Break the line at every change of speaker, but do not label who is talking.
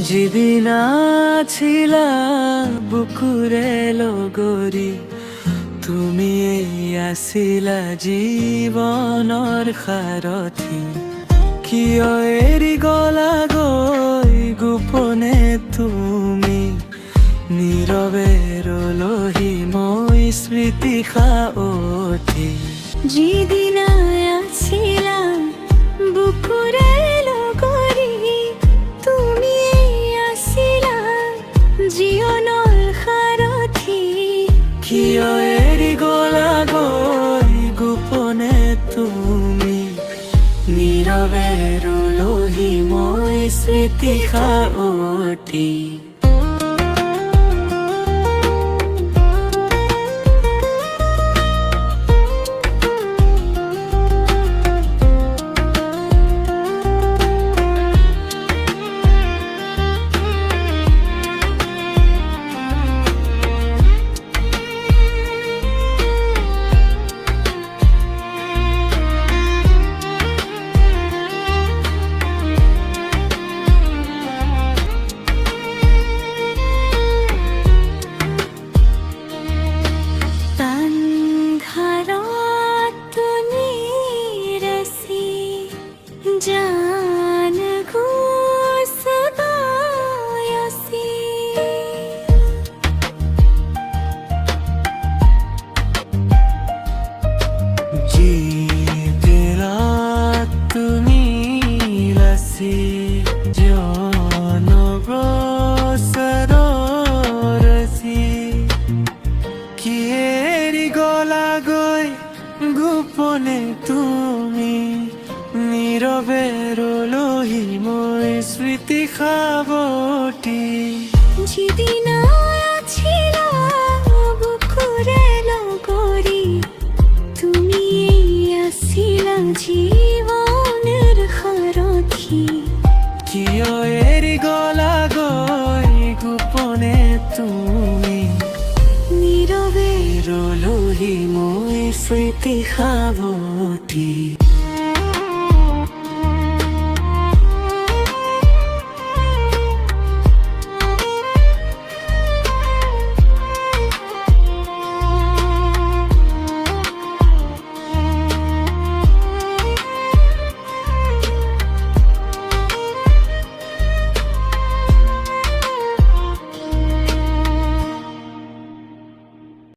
যেদিন ছিলাম বুকুরে লগরি তুমি আসিলা জীবনৰ সাৰথি কিয় এৰি গলা গৈ গোপনে তুমি নীৰৱে ৰলহি মই স্মৃতি সাৱঠি
যেদিন আছিলাম বুকুরে লগরি তুমি আসিলা জীবনৰ সাৰথি
কিয় এৰি গলা গৈ গোপনে তুমি নীৰৱে ৰলহি মই স্মৃতি সাৱঠি
जान घुस गयसी
जी तेरा তুমি লাসি জনব্ৰসৰসি কিয়েৰি গলা গৈ গোপনে তুমি নীৰৱে ৰলহি মই স্মৃতি সাৱঠি
যেদিন আছিলাম বুকুরে লগরি তুমি আসিলা জীবনের সাৰথি
কিয় এৰি গলা গৈ গোপনে তুমি
নীৰৱে
ৰলহি মই স্মৃতি সাৱঠি